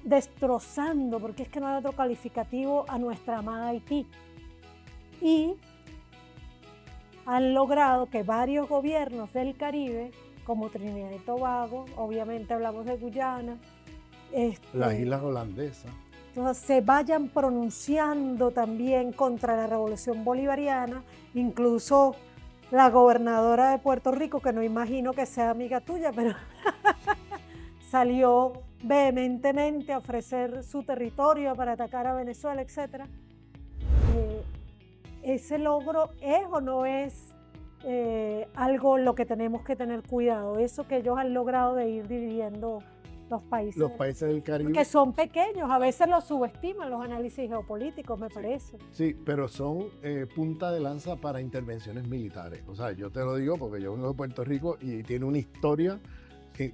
destrozando, porque es que no hay otro calificativo, a nuestra amada Haití. Y han logrado que varios gobiernos del Caribe, como Trinidad y Tobago, obviamente hablamos de Guyana, las islas holandesas, entonces se vayan pronunciando también contra la revolución bolivariana, incluso la gobernadora de Puerto Rico, que no imagino que sea amiga tuya, pero salió vehementemente a ofrecer su territorio para atacar a Venezuela, etc. ¿Ese logro es o no es algo lo que tenemos que tener cuidado? Eso que ellos han logrado de ir dividiendo los países. Los países del Caribe. Que son pequeños, a veces los subestiman los análisis geopolíticos, me parece. Sí, pero son punta de lanza para intervenciones militares. O sea, yo te lo digo porque yo vengo de Puerto Rico y tiene una historia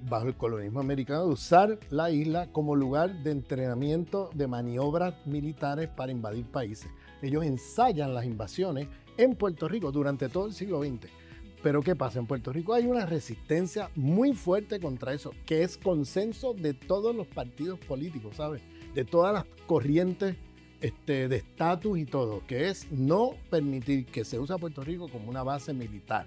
bajo el colonialismo americano de usar la isla como lugar de entrenamiento de maniobras militares para invadir países. Ellos ensayan las invasiones en Puerto Rico durante todo el siglo XX. Pero ¿qué pasa? En Puerto Rico hay una resistencia muy fuerte contra eso, que es consenso de todos los partidos políticos, ¿sabes? De todas las corrientes de estatus y todo, que es no permitir que se use a Puerto Rico como una base militar.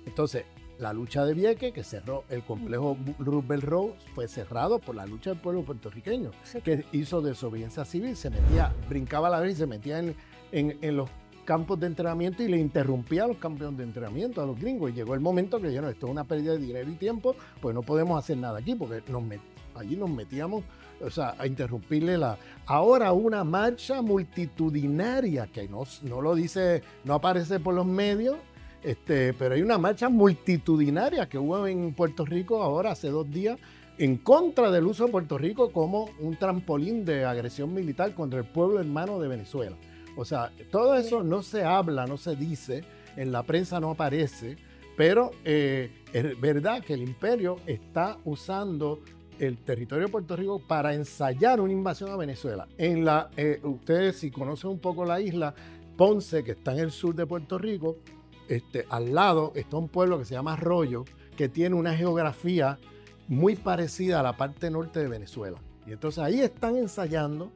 Entonces, la lucha de Vieques, que cerró el complejo Roosevelt Road, fue cerrado por la lucha del pueblo puertorriqueño, sí, que hizo desobediencia civil, se metía, brincaba la vez y se metía en los campos de entrenamiento y le interrumpía los campos de entrenamiento a los gringos. Y llegó el momento que dijeron, esto es una pérdida de dinero y tiempo, pues no podemos hacer nada aquí, porque allí nos metíamos, o sea, a interrumpirle Ahora una marcha multitudinaria, que no lo dice, no aparece por los medios, pero hay una marcha multitudinaria que hubo en Puerto Rico ahora hace 2 días en contra del uso de Puerto Rico como un trampolín de agresión militar contra el pueblo hermano de Venezuela. O sea, todo eso no se habla, no se dice, en la prensa no aparece, pero es verdad que el imperio está usando el territorio de Puerto Rico para ensayar una invasión a Venezuela. Ustedes, si conocen un poco la isla, Ponce, que está en el sur de Puerto Rico, al lado está un pueblo que se llama Arroyo, que tiene una geografía muy parecida a la parte norte de Venezuela. Y entonces ahí están ensayando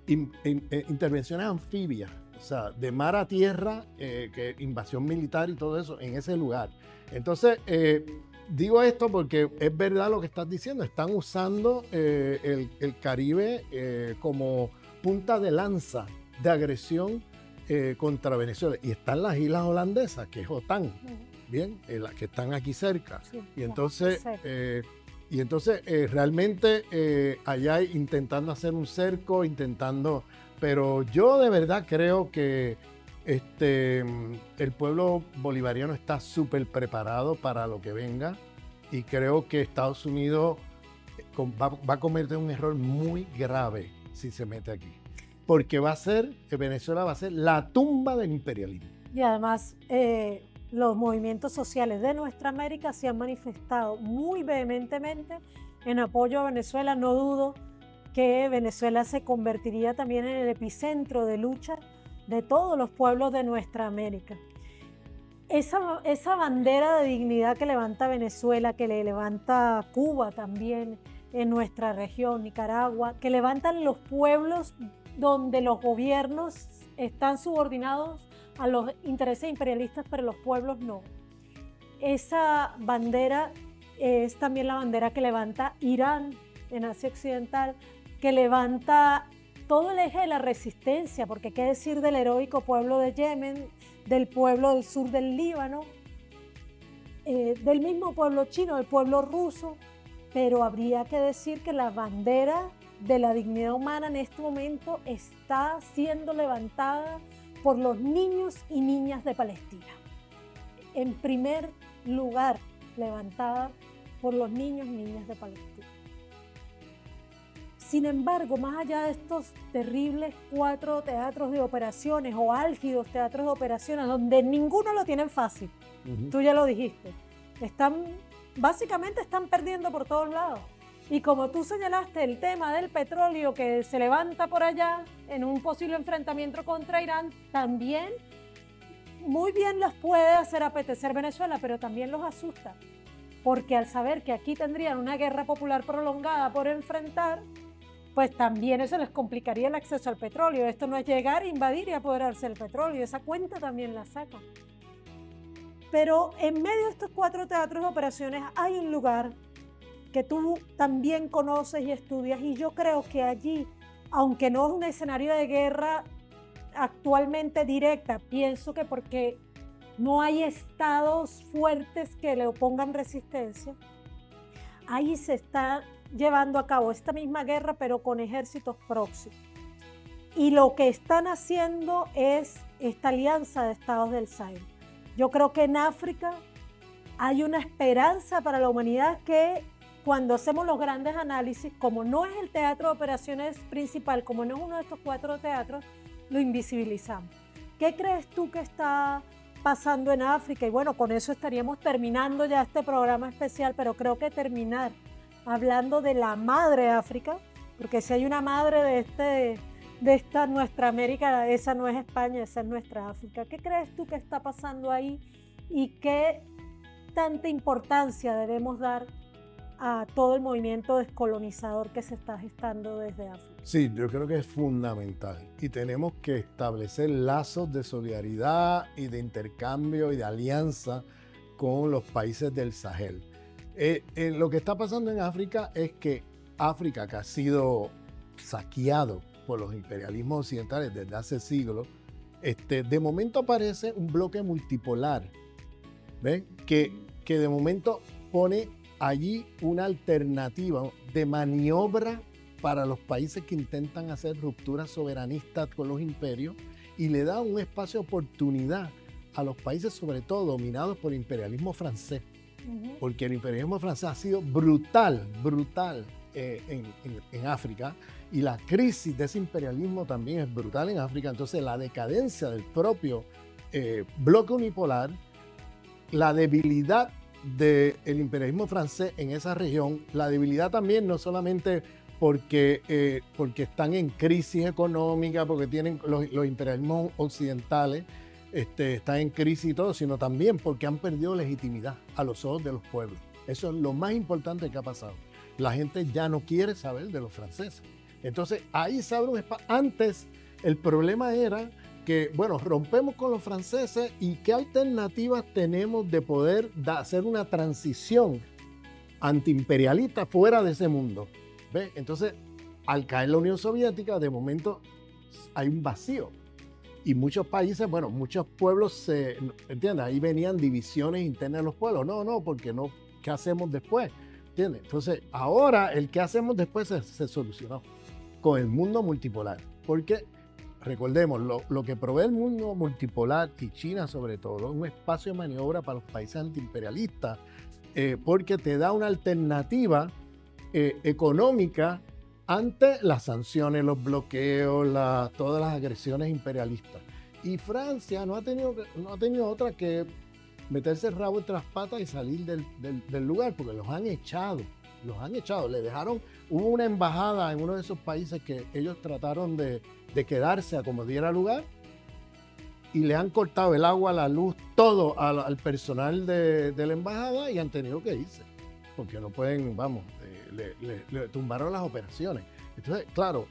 intervenciones anfibias, o sea, de mar a tierra, que invasión militar y todo eso en ese lugar. Entonces, digo esto porque es verdad lo que estás diciendo, están usando el Caribe como punta de lanza de agresión contra Venezuela. Y están las islas holandesas, que es OTAN, bien, que están aquí cerca. Sí, y entonces... realmente allá intentando hacer un cerco, pero yo de verdad creo que el pueblo bolivariano está súper preparado para lo que venga y creo que Estados Unidos va a cometer un error muy grave si se mete aquí, porque Venezuela va a ser la tumba del imperialismo. Y además... los movimientos sociales de nuestra América se han manifestado muy vehementemente en apoyo a Venezuela. No dudo que Venezuela se convertiría también en el epicentro de lucha de todos los pueblos de nuestra América. Esa bandera de dignidad que levanta Venezuela, que le levanta Cuba también en nuestra región, Nicaragua, que levantan los pueblos donde los gobiernos están subordinados a los intereses imperialistas, pero los pueblos no. Esa bandera es también la bandera que levanta Irán en Asia Occidental, que levanta todo el eje de la resistencia, porque qué decir del heroico pueblo de Yemen, del pueblo del sur del Líbano, del mismo pueblo chino, del pueblo ruso, pero habría que decir que la bandera de la dignidad humana en este momento está siendo levantada por los niños y niñas de Palestina. En primer lugar, levantada por los niños y niñas de Palestina. Sin embargo, más allá de estos terribles 4 teatros de operaciones o álgidos teatros de operaciones, donde ninguno lo tienen fácil, tú ya lo dijiste, básicamente están perdiendo por todos lados. Y como tú señalaste, el tema del petróleo que se levanta por allá en un posible enfrentamiento contra Irán, también muy bien los puede hacer apetecer Venezuela, pero también los asusta. Porque al saber que aquí tendrían una guerra popular prolongada por enfrentar, pues también eso les complicaría el acceso al petróleo. Esto no es llegar, invadir y apoderarse del petróleo. Esa cuenta también la sacan. Pero en medio de estos 4 teatros de operaciones hay un lugar que tú también conoces y estudias, y yo creo que allí, aunque no es un escenario de guerra actualmente directa, pienso que porque no hay estados fuertes que le opongan resistencia, ahí se está llevando a cabo esta misma guerra, pero con ejércitos próximos. Y lo que están haciendo es esta alianza de estados del Sahel. Yo creo que en África hay una esperanza para la humanidad que cuando hacemos los grandes análisis, como no es el teatro de operaciones principal, como no es uno de estos 4 teatros, lo invisibilizamos. ¿Qué crees tú que está pasando en África? Y bueno, con eso estaríamos terminando ya este programa especial, pero creo que terminar hablando de la madre África, porque si hay una madre de esta nuestra América, esa no es España, esa es nuestra África. ¿Qué crees tú que está pasando ahí y qué tanta importancia debemos dar a todo el movimiento descolonizador que se está gestando desde África? Sí, yo creo que es fundamental y tenemos que establecer lazos de solidaridad y de intercambio y de alianza con los países del Sahel. Lo que está pasando en África es que África, que ha sido saqueado por los imperialismos occidentales desde hace siglos, de momento aparece un bloque multipolar, ¿ven? Que de momento pone allí una alternativa de maniobra para los países que intentan hacer rupturas soberanistas con los imperios y le da un espacio de oportunidad a los países, sobre todo dominados por el imperialismo francés, porque el imperialismo francés ha sido brutal en África, y la crisis de ese imperialismo también es brutal en África. Entonces la decadencia del propio bloque unipolar, la debilidad del imperialismo francés en esa región, la debilidad también no solamente porque están en crisis económica, porque tienen los imperialismos occidentales, están en crisis y todo, sino también porque han perdido legitimidad a los ojos de los pueblos. Eso es lo más importante que ha pasado. La gente ya no quiere saber de los franceses. Entonces ahí se abre un espacio. Antes el problema era que, bueno, rompemos con los franceses y qué alternativas tenemos de poder hacer una transición antiimperialista fuera de ese mundo. ¿Ve? Entonces, al caer la Unión Soviética, de momento hay un vacío. Y muchos países, bueno, muchos pueblos ¿entiendes? Ahí venían divisiones internas de los pueblos. No, porque no, ¿qué hacemos después? ¿Entiendes? Entonces, ahora el qué hacemos después se solucionó con el mundo multipolar. Porque, recordemos, lo que provee el mundo multipolar, y China sobre todo, es un espacio de maniobra para los países antiimperialistas, porque te da una alternativa económica ante las sanciones, los bloqueos, todas las agresiones imperialistas. Y Francia no ha tenido otra que meterse el rabo entre las patas y salir del lugar, porque los han echado. Le dejaron, hubo una embajada en uno de esos países que ellos trataron de quedarse a como diera lugar, y le han cortado el agua, la luz, todo al personal de la embajada, y han tenido que irse, porque no pueden, vamos, le tumbaron las operaciones. Entonces, claro,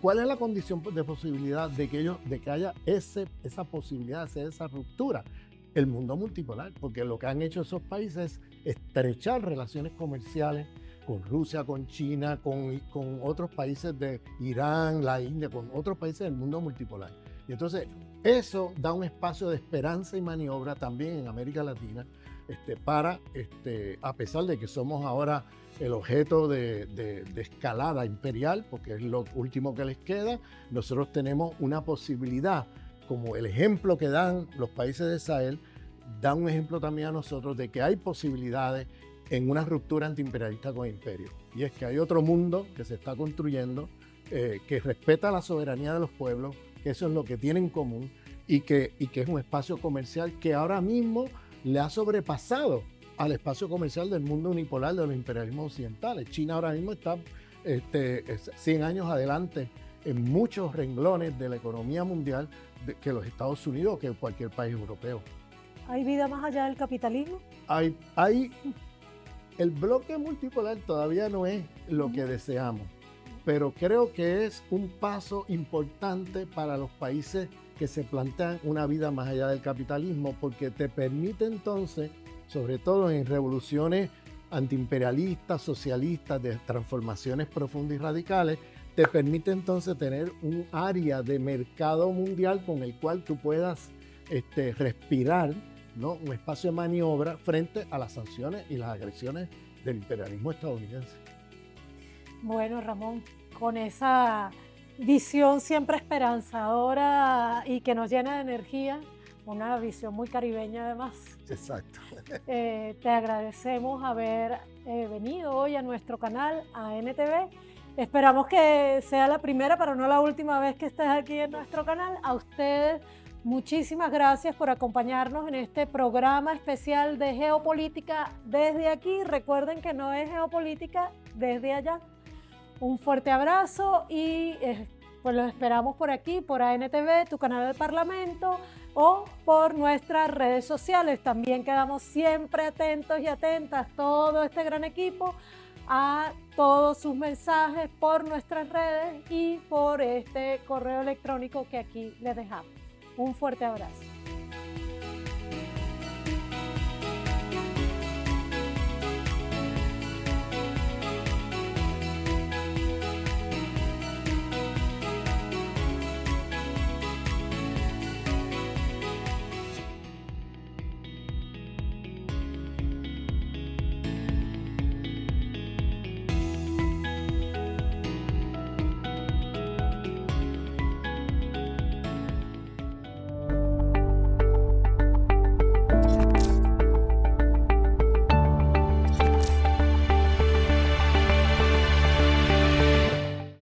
¿cuál es la condición de posibilidad de que haya esa posibilidad de hacer esa ruptura? El mundo multipolar, porque lo que han hecho esos países es estrechar relaciones comerciales con Rusia, con China, con otros países de Irán, la India, con otros países del mundo multipolar. Y entonces eso da un espacio de esperanza y maniobra también en América Latina, para, a pesar de que somos ahora el objeto de escalada imperial, porque es lo último que les queda, nosotros tenemos una posibilidad, como el ejemplo que dan los países de Sahel, da un ejemplo también a nosotros de que hay posibilidades en una ruptura antiimperialista con el imperio. Y es que hay otro mundo que se está construyendo, que respeta la soberanía de los pueblos, que eso es lo que tienen en común, y que es un espacio comercial que ahora mismo le ha sobrepasado al espacio comercial del mundo unipolar de los imperialismos occidentales. China ahora mismo está 100 años adelante en muchos renglones de la economía mundial que los Estados Unidos o que cualquier país europeo. ¿Hay vida más allá del capitalismo? El bloque multipolar todavía no es lo que deseamos, pero creo que es un paso importante para los países que se plantean una vida más allá del capitalismo, porque te permite entonces, sobre todo en revoluciones antiimperialistas, socialistas, de transformaciones profundas y radicales, te permite entonces tener un área de mercado mundial con el cual tú puedas respirar, ¿no? Un espacio de maniobra frente a las sanciones y las agresiones del imperialismo estadounidense. Bueno, Ramón, con esa visión siempre esperanzadora y que nos llena de energía, una visión muy caribeña además. Exacto. Te agradecemos haber venido hoy a nuestro canal, a NTV. Esperamos que sea la primera, pero no la última vez que estés aquí en nuestro canal. A ustedes, muchísimas gracias por acompañarnos en este programa especial de geopolítica desde aquí. Recuerden que no es geopolítica desde allá. Un fuerte abrazo y pues los esperamos por aquí, por ANTV, tu canal del Parlamento, o por nuestras redes sociales. También quedamos siempre atentos y atentas, todo este gran equipo, a todos sus mensajes por nuestras redes y por este correo electrónico que aquí les dejamos. Un fuerte abrazo.